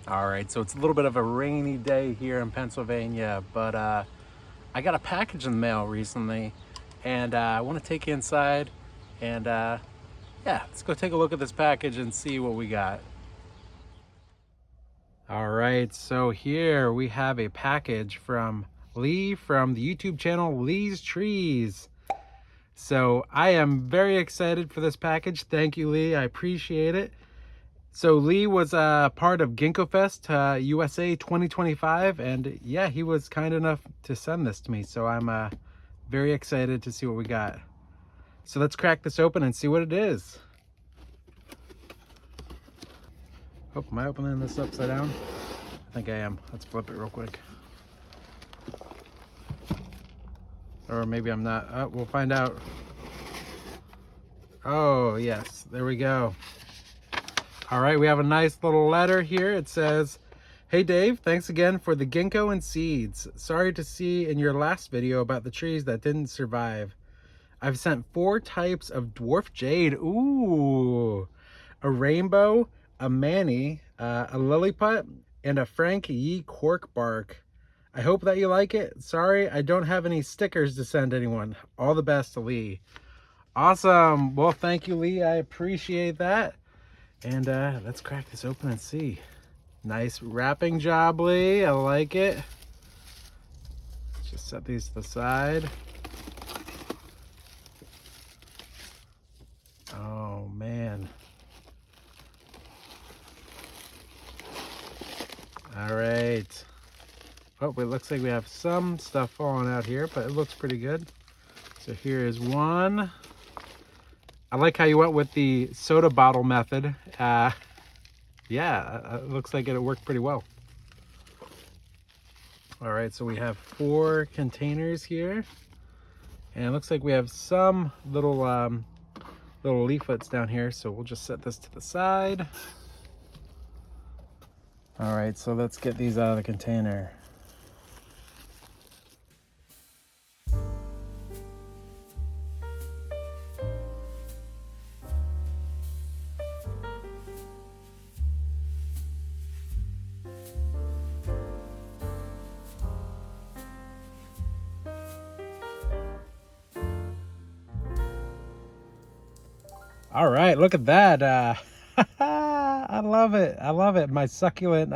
All right, so it's a little bit of a rainy day here in Pennsylvania, but I got a package in the mail recently, and I want to take you inside, and yeah, let's go take a look at this package and see what we got. All right, so here we have a package from Lee from the YouTube channel Lee's Trees. So I am very excited for this package. Thank you, Lee. I appreciate it. So Lee was a part of Ginkgo Fest USA 2025, and yeah, he was kind enough to send this to me. So I'm very excited to see what we got. So let's crack this open and see what it is. Oh, am I opening this upside down? I think I am. Let's flip it real quick. Or maybe I'm not. Oh, we'll find out. Oh, yes. There we go. All right, we have a nice little letter here. It says, "Hey Dave, thanks again for the ginkgo and seeds. Sorry to see in your last video about the trees that didn't survive. I've sent 4 types of dwarf jade. Ooh, a rainbow, a Manny, a Lilliput, and a Frank Yee Cork Bark. I hope that you like it. Sorry, I don't have any stickers to send anyone. All the best to Lee." Awesome. Well, thank you, Lee. I appreciate that. And let's crack this open and see. Nice wrapping job, Lee. I like it. Let's just set these to the side. Oh, man. All right. Oh, it looks like we have some stuff falling out here, but it looks pretty good. So here is one. I like how you went with the soda bottle method. Yeah, it looks like it worked pretty well. All right, so we have 4 containers here, and it looks like we have some little leaflets down here. So we'll just set this to the side. All right, so let's get these out of the container. All right, look at that. I love it. I love it. My succulent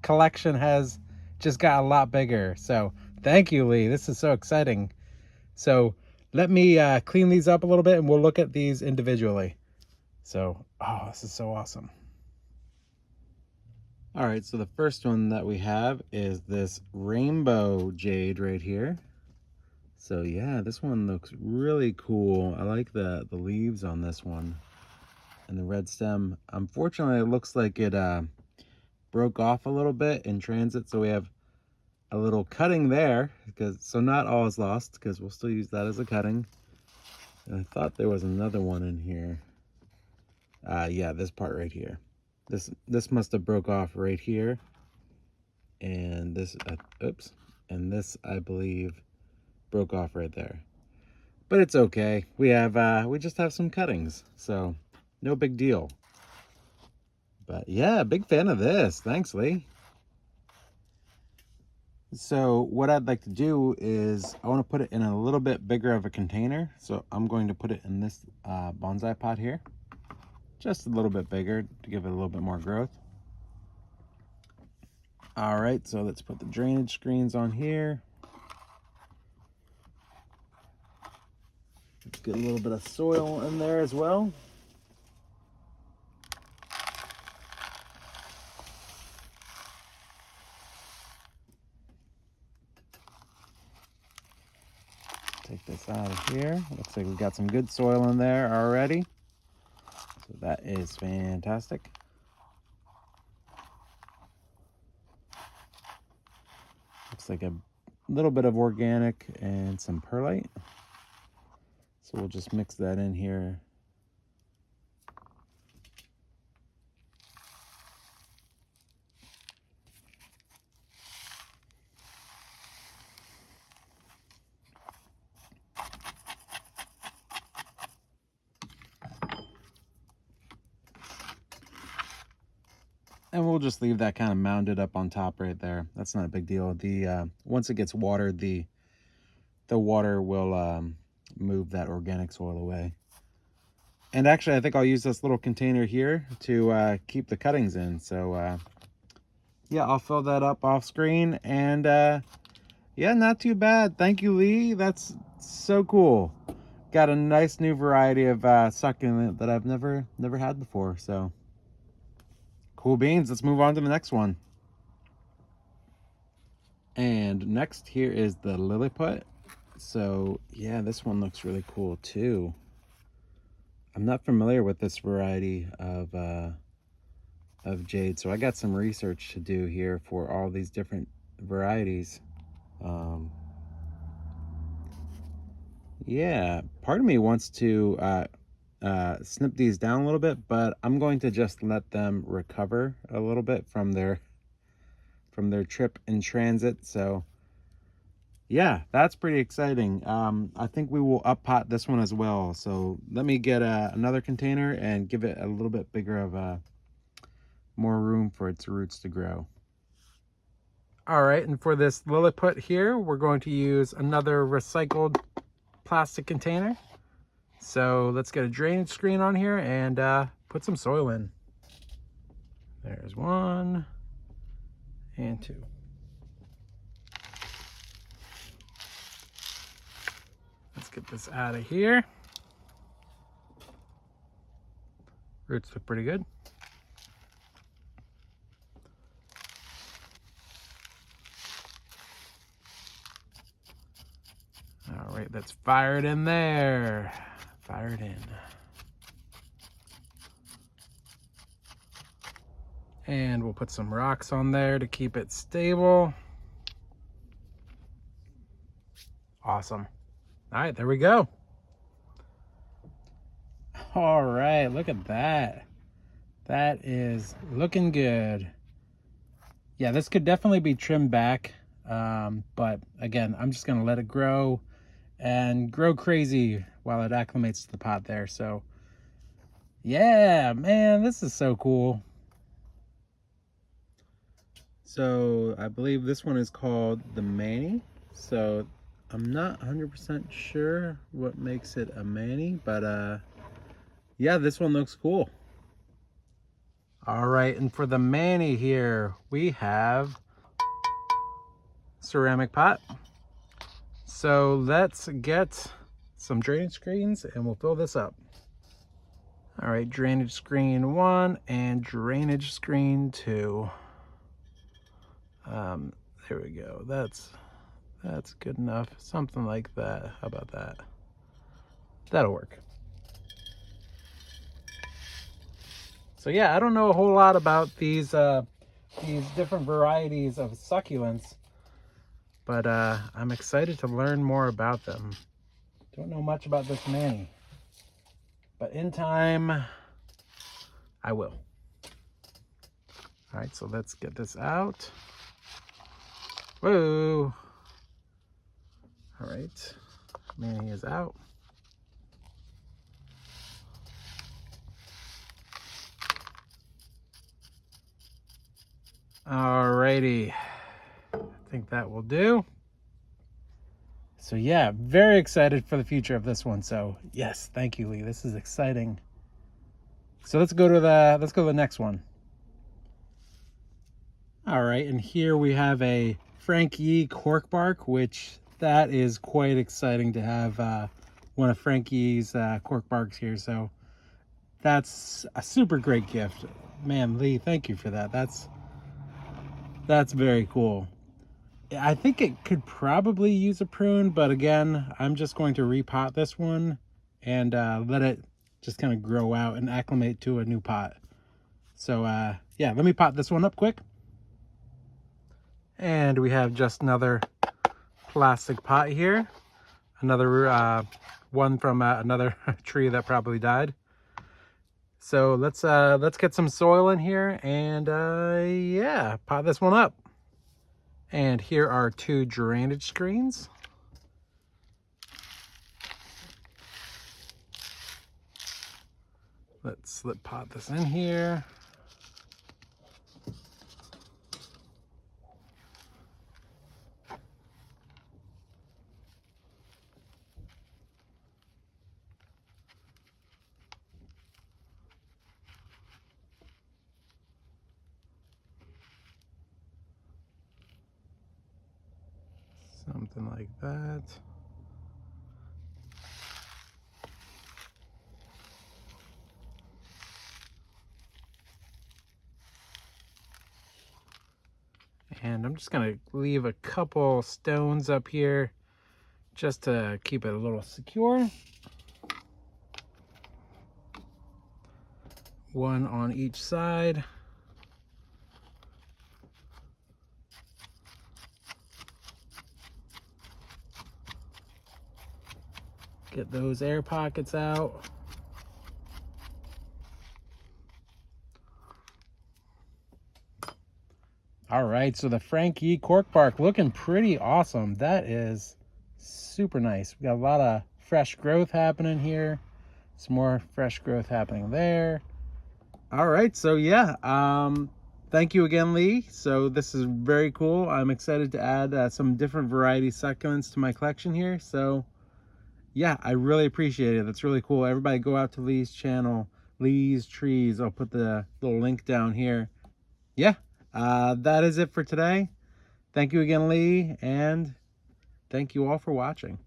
collection has just got a lot bigger. So thank you, Lee. This is so exciting. So let me clean these up a little bit and we'll look at these individually. So, oh, this is so awesome. All right, so the first one that we have is this rainbow jade right here. So yeah, this one looks really cool. I like the leaves on this one and the red stem. Unfortunately, it looks like it broke off a little bit in transit, so we have a little cutting there, so not all is lost, because we'll still use that as a cutting. And I thought there was another one in here. Yeah, this part right here. This must have broke off right here, and this oops, and this I believe broke off right there. But it's okay. We just have some cuttings, so no big deal. But yeah, big fan of this. Thanks, Lee. So what I'd like to do is I want to put it in a little bit bigger of a container. So I'm going to put it in this bonsai pot here, just a little bit bigger to give it a little bit more growth. All right, so let's put the drainage screens on here. Let's get a little bit of soil in there as well. Take this out of here. Looks like we've got some good soil in there already. So that is fantastic. Looks like a little bit of organic and some perlite. So we'll just mix that in here. And we'll just leave that kind of mounded up on top right there. That's not a big deal. The once it gets watered, the water will move that organic soil away. And actually, I think I'll use this little container here to keep the cuttings in. So yeah, I'll fill that up off screen. And yeah, not too bad. Thank you, Lee. That's so cool. Got a nice new variety of succulent that I've never had before. So cool beans. Let's move on to the next one. And next here is the Lilliput. So yeah, this one looks really cool too. I'm not familiar with this variety of jade, so I got some research to do here for all these different varieties. Yeah, part of me wants to snip these down a little bit, but I'm going to just let them recover a little bit from their trip in transit. So yeah, that's pretty exciting. I think we will up pot this one as well. So let me get another container and give it a little bit bigger of more room for its roots to grow. All right, and for this Lilliput here, we're going to use another recycled plastic container. So let's get a drainage screen on here and put some soil in. There's 1 and 2. Let's get this out of here. Roots look pretty good. All right, that's fired in there. Fired in. And we'll put some rocks on there to keep it stable. Awesome. All right, there we go. All right, look at that. That is looking good. Yeah, this could definitely be trimmed back. But again, I'm just gonna let it grow and grow crazy while it acclimates to the pot there. So yeah, man, this is so cool. So I believe this one is called the Manny. So I'm not 100% sure what makes it a Manny, but yeah, this one looks cool. All right, and for the Manny here, we have ceramic pot. So let's get some drainage screens and we'll fill this up. All right, drainage screen 1 and drainage screen 2. There we go. That's good enough. Something like that. How about that? That'll work. So yeah, I don't know a whole lot about these different varieties of succulents, but I'm excited to learn more about them. Don't know much about this Manny, but in time, I will. All right, so let's get this out. Whoa. All right, Manny is out. Alrighty, I think that will do. So yeah, very excited for the future of this one. So yes, thank you, Lee. This is exciting. So let's go to the next one. All right, and here we have a Frank Yee Cork Bark, which that is quite exciting to have one of Frank Yee's cork barks here. So that's a super great gift, man. Lee, thank you for that. That's very cool. I think it could probably use a prune, but again, I'm just going to repot this one and let it just kind of grow out and acclimate to a new pot. So yeah, let me pot this one up quick. And we have just another plastic pot here. Another one from another tree that probably died. So let's get some soil in here and yeah, pot this one up. And here are 2 drainage screens. Let's slip pot this in here. Something like that. And I'm just gonna leave a couple stones up here just to keep it a little secure. One on each side. Get those air pockets out. All right, so the Frank Yee Cork Bark looking pretty awesome. That is super nice. We got a lot of fresh growth happening here. Some more fresh growth happening there. All right, so yeah, thank you again, Lee. So this is very cool. I'm excited to add some different variety succulents to my collection here. So yeah, I really appreciate it. That's really cool. Everybody go out to Lee's channel, Lee's Trees. I'll put the little link down here. Yeah, that is it for today. Thank you again, Lee, and thank you all for watching.